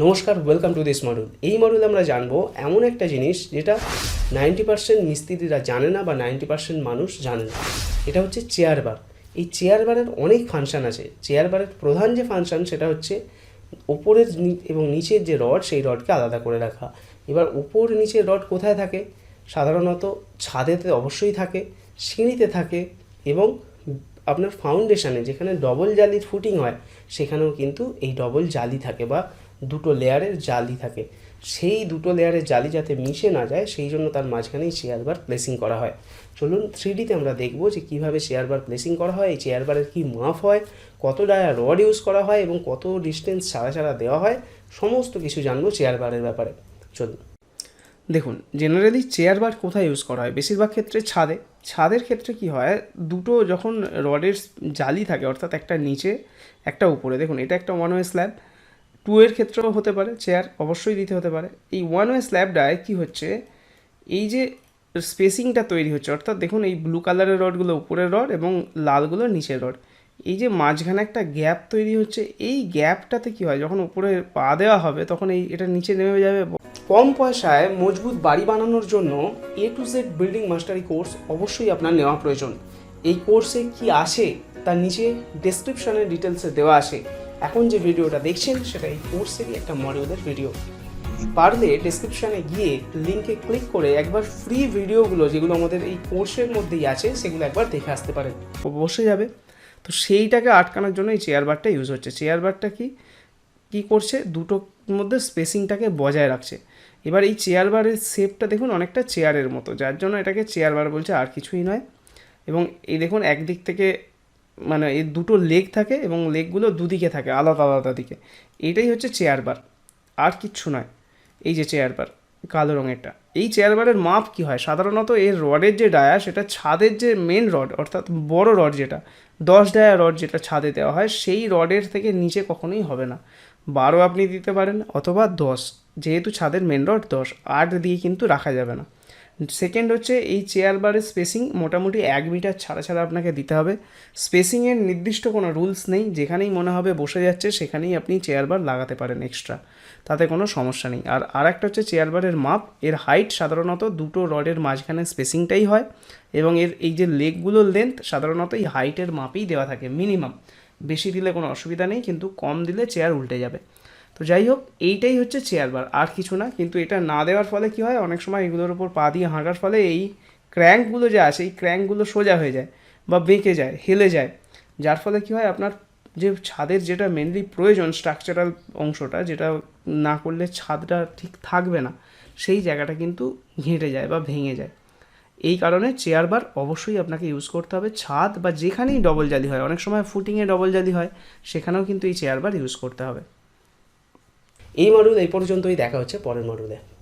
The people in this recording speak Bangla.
নমস্কার, ওয়েলকাম টু দিস মডিউল। এই মডিউলে আমরা জানবো এমন একটা জিনিস যেটা 90% মিস্ত্রিরা জানে না বা 90% মানুষ জানে না। এটা হচ্ছে চেয়ার বার। এই চেয়ার বারের অনেক ফাংশান আছে। চেয়ার বারের প্রধান যে ফাংশান সেটা হচ্ছে ওপরের এবং নিচের যে রড সেই রডকে আলাদা করে রাখা। এবার ওপর নিচের রড কোথায় থাকে? সাধারণত ছাদেতে অবশ্যই থাকে, সিঁড়িতে থাকে এবং আপনার ফাউন্ডেশনে যেখানে ডবল জালির ফুটিং হয় সেখানেও কিন্তু এই ডবল জালি থাকে বা দুটো লেয়ারের জালি থাকে। সেই দুটো লেয়ারের জালি যাতে মিশে না যায় সেই জন্য তার মাঝখানেই চেয়ার বার প্লেসিং করা হয়। চলুন 3Dতে আমরা দেখব যে কীভাবে চেয়ার বার প্লেসিং করা হয়, এই চেয়ার বারের কী মাপ হয়, কত ডায়া রড ইউজ করা হয় এবং কত ডিস্টেন্স ছাড়া ছাড়া দেওয়া হয়, সমস্ত কিছু জানবো চেয়ার বারের ব্যাপারে। চলুন দেখুন, জেনারেলি চেয়ার বার কোথায় ইউজ করা হয়? বেশিরভাগ ক্ষেত্রে ছাদের ক্ষেত্রে কি হয়, দুটো যখন রডের জালি থাকে, অর্থাৎ একটা নিচে একটা উপরে। দেখুন, এটা একটা ওয়ান ওয়ে স্ল্যাব, 2 এর ক্ষেত্রেও হতে পারে, চেয়ার অবশ্যই দিতে হতে পারে। এই ওয়ান ওয়ে স্ল্যাবটায় কী হচ্ছে, এই যে স্পেসিংটা তৈরি হচ্ছে, অর্থাৎ দেখুন এই ব্লু কালারের রডগুলো উপরের রড এবং লালগুলো নিচের রড, এই যে মাঝখানে একটা গ্যাপ তৈরি হচ্ছে, এই গ্যাপটাতে কী হয়, যখন উপরে পা দেওয়া হবে তখন এটা নিচে নেমে যাবে। কম পয়সায় মজবুত বাড়ি বানানোর জন্য A to Z building mastery course অবশ্যই আপনার নেওয়া প্রয়োজন। এই কোর্সে কি আসে তার নিচে ডেসক্রিপশনের ডিটেলসে দেওয়া আছে। এখন যে ভিডিওটা দেখছেন সেটা এই কোর্সেরই একটা মডিউলের ভিডিও। পারলে ডেসক্রিপশানে গিয়ে লিঙ্কে ক্লিক করে একবার ফ্রি ভিডিওগুলো যেগুলো আমাদের এই কোর্সের মধ্যেই আছে সেগুলো একবার দেখে আসতে পারেন, অবশ্যই যাবে। তো সেইটাকে আটকানোর জন্য এই চেয়ার বারটা ইউজ হচ্ছে। চেয়ার বারটা কি করছে, দুটোর মধ্যে স্পেসিংটাকে বজায় রাখছে। এবার এই চেয়ার বারের শেপটা দেখুন অনেকটা চেয়ারের মতো, যার জন্য এটাকে চেয়ার বার বলছে, আর কিছুই নয়। এবং এই দেখুন একদিক থেকে মানে এই দুটো লেগ থাকে এবং লেগগুলো দুদিকে থাকে আলাদা আলাদা দিকে। এটাই হচ্ছে চেয়ার বার, আর কিচ্ছু নয়। এই যে চেয়ার বার কালো রঙেরটা, এই চেয়ার বারের মাপ কী হয়, সাধারণত এর রডের যে ডায়া সেটা ছাদের যে মেন রড, অর্থাৎ বড় রড যেটা 10 ডায়া রড যেটা ছাদে দেওয়া হয়, সেই রডের থেকে নিচে কখনোই হবে না। 12 আপনি দিতে পারেন অথবা 10, যেহেতু ছাদের মেন রড 10, 8 দিয়ে কিন্তু রাখা যাবে না। সেকেন্ড হচ্ছে এই চেয়ার বারের স্পেসিং মোটামুটি 1 মিটার ছাড়া ছাড়া আপনাকে দিতে হবে। স্পেসিংয়ের নির্দিষ্ট কোনো রুলস নেই, যেখানেই মনে হবে বসে যাচ্ছে সেখানেই আপনি চেয়ার বার লাগাতে পারেন এক্সট্রা, তাতে কোনো সমস্যা নেই। আর একটা হচ্ছে চেয়ার বারের মাপ, এর হাইট সাধারণত দুটো রডের মাঝখানে স্পেসিংটাই হয় এবং এর এই যে লেগগুলোর লেন্থ সাধারণত এই হাইটের মাপেই দেওয়া থাকে মিনিমাম। বেশি দিলে কোনো অসুবিধা নেই, কিন্তু কম দিলে চেয়ার উল্টে যাবে। তো যাই হোক, এইটাই হচ্ছে চেয়ার বার, আর কিছু না। কিন্তু এটা না দেওয়ার ফলে কি হয়, অনেক সময় এগুলোর উপর পা দিয়ে হাঁটার ফলে এই ক্র্যাঙ্কগুলো যে আছে এই ক্র্যাঙ্কগুলো সোজা হয়ে যায় বা বেঁকে যায়, হেলে যায়, যার ফলে কি হয়, আপনার যে ছাদের যেটা মেনলি প্রয়োজন স্ট্রাকচারাল অংশটা, যেটা না করলে ছাদটা ঠিক থাকবে না, সেই জায়গাটা কিন্তু ঘেঁটে যায় বা ভেঙে যায়। এই কারণে চেয়ার বার অবশ্যই আপনাকে ইউজ করতে হবে। ছাদ বা যেখানেই ডবল জালি হয়, অনেক সময় ফুটিংয়ে ডবল জালি হয়, সেখানেও কিন্তু এই চেয়ার বার ইউজ করতে হবে। এই মডিউল এই পর্যন্তই, দেখা হচ্ছে পরের মডিউলে।